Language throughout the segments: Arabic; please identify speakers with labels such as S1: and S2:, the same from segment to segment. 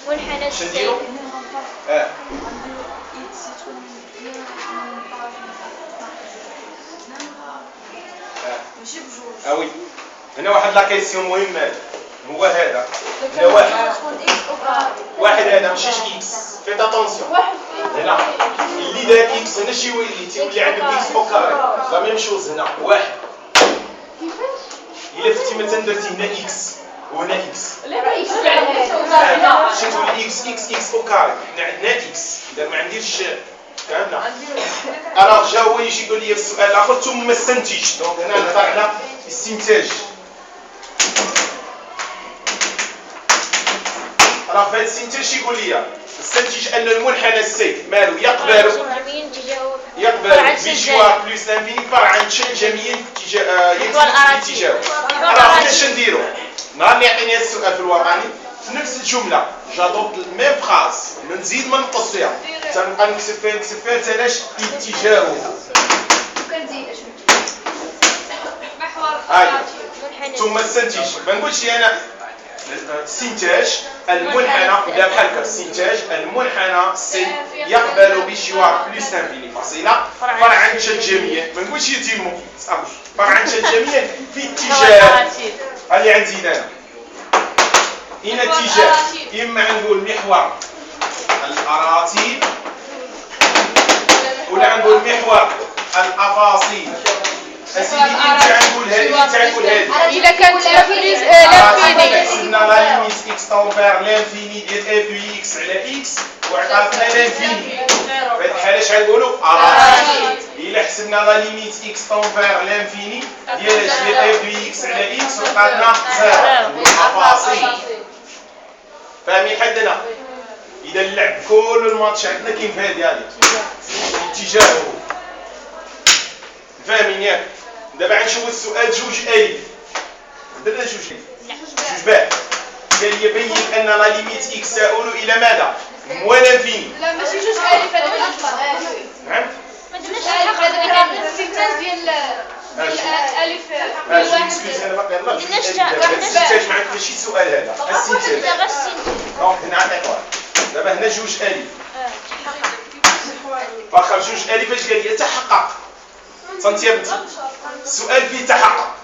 S1: منحنى
S2: نديرو؟ وي هنا واحد لا كيسيون مهمه هو هذا هنا واحد هذا ماشي اكس فيت اتونسيون هنا اللي دار اكس هنا شي تيولي عندك اكس او كاري لا ميم شوز هنا واحد الا فتي مثلا درتي هنا اكس وهنا اكس شي تولي اكس او كاري حنا عندنا اكس اذا ما عنديش فهمنا الوغ جا هو يجي يقول لي في السؤال الاخر ثم استنتج دونك هنا نهضر على الاستنتاج راه في هذا الاستنتاج يقول لي استنتج ان المنحنى السي مالو يقبل بشوا بلس لانفيني فرع عن شيء جميع اتجاهه راه كاش نديرو نهار اللي يعطيني هذا السؤال في الوطني في نفس الجمله جادوبت الميم فراز ما نزيد ما نقص فيها تنبقى نكتب فيها تلاش اتجاهه ثم استنتج ما نقولش انا استنتاج المنحنى بدا بحال هكا استنتاج المنحنى سي يقبل بشوا بلس انفيني فاصله فرع عن شيء جميع ما نقولش يتم فرع عن شيء جميع في اتجاه اللي عندي انا هنا اتجاه اما نقول محور الاراتيب ولا نقول محور الافاصيل اسيدي انت نقول هذه انت نقول هذه
S3: الا كانت لانفيني
S2: حسبنا لا ليميت اكس طونفير لانفيني ديال اف دو اكس على اكس وعطاتنا لانفيني في هذه الحاله اش غنقولوا اراتيب الا حسبنا لا ليميت اكس طونفير لانفيني ديال اف دو اكس على اكس وعطاتنا زيرو افاصيل فاهمين حد هنا اذا اللعب كل الماتش عندنا كاين في هذه اتجاهه فاهمين ياك دابا غنشوفوا السؤال جوج الف درنا جوج جوج باء قال لي بين ان لا ليميت اكس تؤول الى ماذا موال انفيني
S3: لا ماشي جوج الف هذا الاصل
S2: نعم
S3: ما درناش هذا الاستنتاج ديال الف
S2: اكسكيوز انا باقي يلاه الاستنتاج ما عندناش شي سؤال هذا الاستنتاج دونك هنا عطيك واحد دابا هنا جوج الف واخا جوج الف اش قال لي تحقق فهمتي يا بنتي السؤال فيه تحقق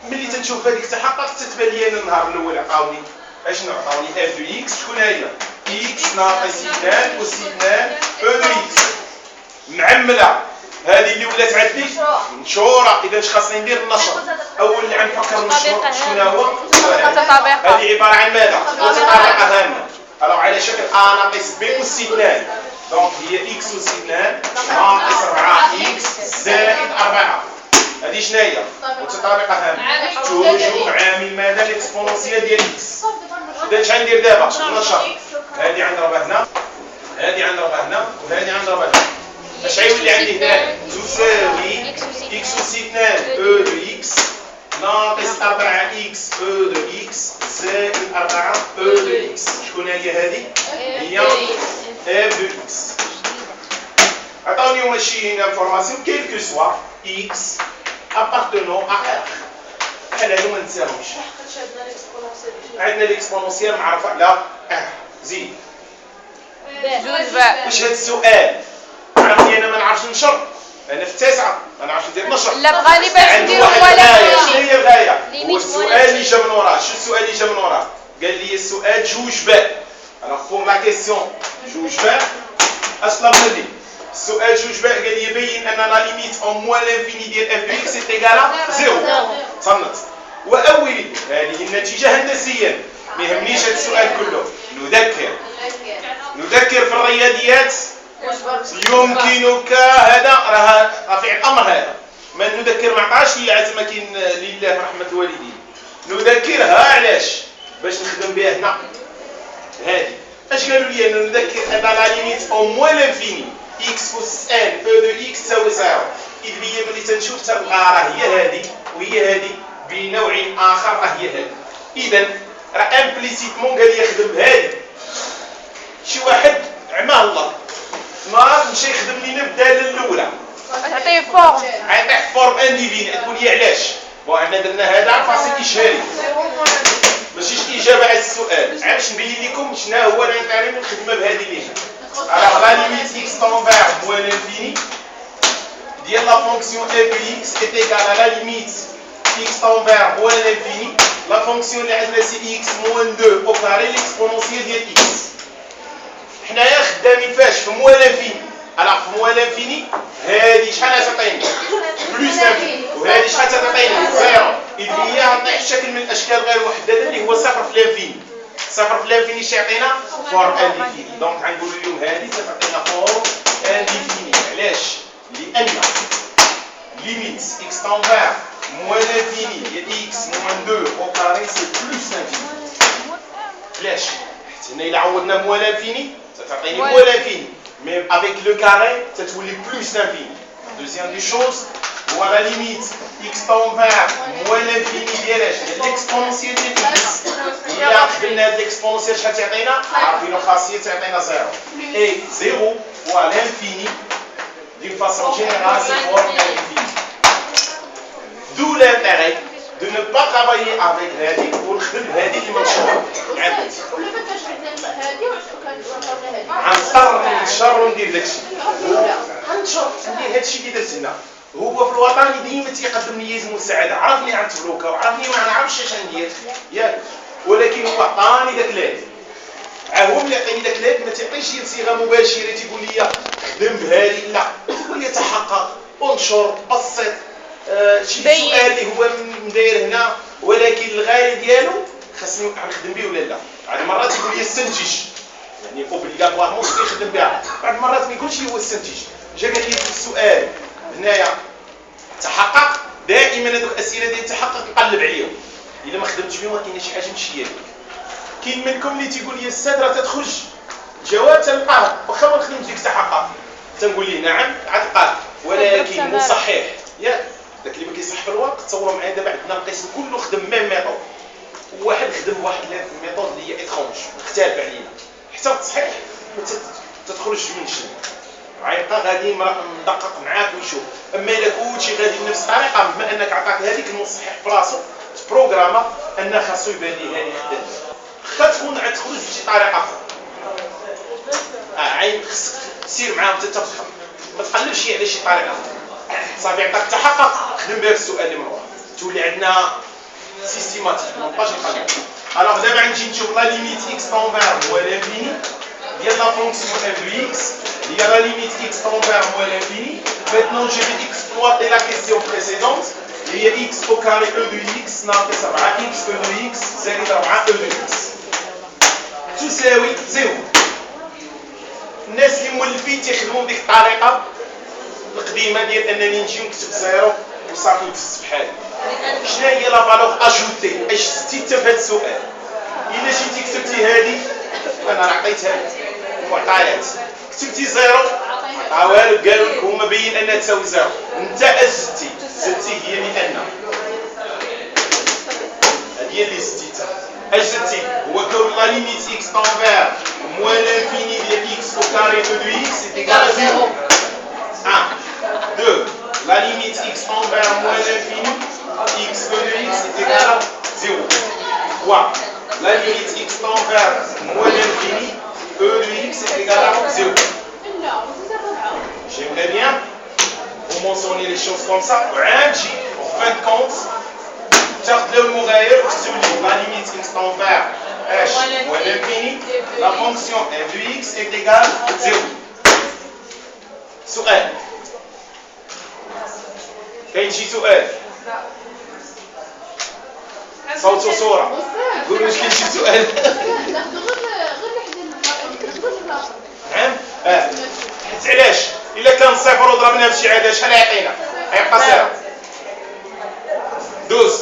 S2: ملي تنشوف هذيك تحقق تتبان لي انا النهار الاول عطاوني اشنو عطاوني اف دو اكس شكون هي اكس ناقص 2 اس 2 او دو اكس معمله هذه اللي ولات عندي منشوره اذا اش خاصني ندير النشر اول اللي غنفكر المشروع شكون هو هذه عباره عن ماذا متطابقه هامه الوغ على شكل ا ناقص بي اس 2 دونك هي اكس اس 2 ناقص 4 اكس زائد 4 هذه شنو هي متطابقه هامه توجد عامل ماذا الاكسبونونسيال ديال اكس اذا اش غندير دابا النشر هذه غنضربها هنا هذه غنضربها هنا وهذه غنضربها هنا اش غيولي عندي هنا تساوي اكس اس 2 او دو اكس ناقص 4 اكس او دو اكس زائد 4 او دو اكس شكون هي هذه هي اف دو اكس عطاوني هما شي انفورماسيون كيلكو سوا اكس ابارتونون ا ار بحال هادو ما ننساهمش عندنا ليكسبونونسيال معروفه لا زيد
S3: جوج باء
S2: واش هاد السؤال عرفتي انا ما نعرفش نشر انا في التاسعه ما نعرفش ندير نشر
S3: لا بغاني باش نديرو
S2: شنو
S3: ولا
S2: هي الغايه هو السؤال اللي جا من وراه شو السؤال اللي جا من وراه قال لي السؤال جوج باء انا بور لا كيسيون جوج باء اطلب مني السؤال جوج باء قال لي يبين ان لا ليميت اون موان لانفيني ديال اف دو اكس ايكالا زيرو تصنت واولي هذه النتيجه هندسيا ما يهمنيش هذا السؤال كله نذكر في الرياضيات يمكنك هذا راه فعل الامر هذا ما نذكر ما عطاش لي عزمه كاين لله رحمه الوالدين نذكرها علاش باش نخدم بها هنا هذه اش قالوا لي انا نذكر ان لا ليميت او موان لانفيني اكس اس ان او دو اكس تساوي زيرو اذ هي ملي تنشوف تلقى راه هي هذه وهي هذه بنوع اخر راه هي هذه اذا راه امبليسيتمون قال لي يخدم هذه شي واحد عماه الله نهار مشى يخدم لينا بالداله الاولى
S3: تعطيه فورم
S2: عطيه فورم انديفين تقول لي علاش بون عندنا درنا هذا فاصل اشهاري باش ماشيش اجابه على السؤال، علاش نبين لكم شنو هو الانتري من الخدمه بهذه الليجه. alors la limite x tend vers moins l'infini ديال la fonction f de x est égale à la limite x tend vers moins l'infini la fonction اللي عندنا سي x moins 2 au carré l'exponentielle ديال x. حنايا خدامين فاش في moins l'infini. alors في moins l'infini هذه شحال تعطيني بلس انفيني وهذه شحال تعطيني زيرو. اذا هي غنطيح شكل من الاشكال غير محدده اللي هو صفر في الانفيني. صفر في الانفيني شي يعطينا فورم انديفيني. دونك غنقولوا اليوم هذه تعطينا فورم انديفيني. علاش؟ لان ليميت اكس تون فير موان انفيني ديال اكس موان 2 او كاري سي بلس انفيني. علاش؟ حيت هنا الا عوضنا موان انفيني تعطيني موان انفيني mais avec le carré ça تولي plus l'infini. Deuxième des choses هو la limite x tend vers moins l'infini ديال l'exponentielle de x. إلا خدمنا هاد l'exponentielle شحال تعطينا؟ عارفينو خاصية تعطينا زيرو. Et zéro ou à l'infini d'une façon générale c'est forme à l'infini. D'où l'intérêt de ne pas travailler avec هادي ونخدم هادي اللي مشهورة عندي. غنضطر نشر وندير داكشي. غنشر ندير هادشي اللي درت هنا. هو في الوطني ديما تيقدم لي المساعده، عرفني عن تبروكا وعرفني ما نعرفش اش ندير ياك، ولكن هو عطاني داك الهاد. هو ملي عطيني داك الهاد ما تعطيش شي صيغه مباشره تيقول لي خدم بهادي، لا تيقول لي تحقق انشر بسط شي سؤال اللي هو مداير هنا، ولكن الغايه ديالو خاصني نخدم به ولا لا. بعض المرات يقول لي استنتج، يعني اوبليغاتوارمون خصني نخدم بها. بعض المرات ما يقولش هو استنتج، جا قال لي في السؤال هنايا تحقق، دائما هذوك الاسئله ديال التحقق نقلب عليهم، الا ما خدمتش بهم كاينه شي حاجه مشيه. كاين منكم اللي تيقول لي الساد راه تتخرج جواب تلقاه واخا ما خدمتش ديك تحقق، تنقول ليه نعم عاد لقاه، ولكن مو صحيح ياك. داك اللي ما كيصح في الوقت تصوروا معايا دابا عندنا القسم كله خدم ميم ميثود، وواحد خدم بواحد الميثود اللي هي اترونج مختلف علينا، حتى التصحيح ما تتخرج من شنو غيبقى غادي ندقق معاك ونشوف. اما الا كلشي غادي بنفس الطريقه، بما انك عطاك هذيك المصحح براسو بروغراما ان خاصو يبان لي هذه خدام، خا تكون عاد تخرج بشي طريقه اخرى. عين خصك تسير معاهم حتى تفهم، ما تقلبش على شي طريقه صافي. عطاك تحقق خدم بها السؤال اللي من ورا، تولي عندنا سيستيماتيك ما نبقاش نقلب. الوغ دابا غنجي نشوف لا ليميت اكس طون فير هو لانفيني ديال لا فونكسيون اف دو اكس. Il y a la limite x tend vers moins l'infini. Maintenant, je vais exploiter la question précédente. Il y a x au carré e de x ناقص 4x e de x زائد 4 e de x تساوي 0. الناس اللي مولفين تيخدموا بديك الطريقة القديمة ديال أنني نجي نكتب 0 وصافي ودز بحالي. شنو هي لا فالور أجوتي؟ اش زدتي أنت في هذا السؤال؟ إلا جيتي كتبتي هذه أنا راه عطيتها معطيات، كتبتي زيرو عطا والو، قالوا لك هما باين انها تساوي زيرو، انت زدتي هي لان هذه هي اللي زدتيها. اش زدتي؟ هو قالوا لا ليميت اكس طون فير موان لانفيني ديال اكس او كاري او دو اكس سي ايكال زيرو. 1 2 لا ليميت اكس طون فير موان لانفيني اكس او دو اكس سي ايكال زيرو. 3 لا ليميت اكس طون فير موان لانفيني e de x est égal à 0. J'aimerais bien vous mentionner les choses comme ça. En fin de compte, la limite x tend vers h moins l'infini, la fonction f de x est égale à 0. سؤال. كاين شي سؤال؟ صوت وصورة. قولوا واش كاين شي سؤال؟ نعم؟ حيت علاش؟ إلا كان صفر وضربناه بشي عدد شحال يعطينا؟ غيبقى 0. دوز.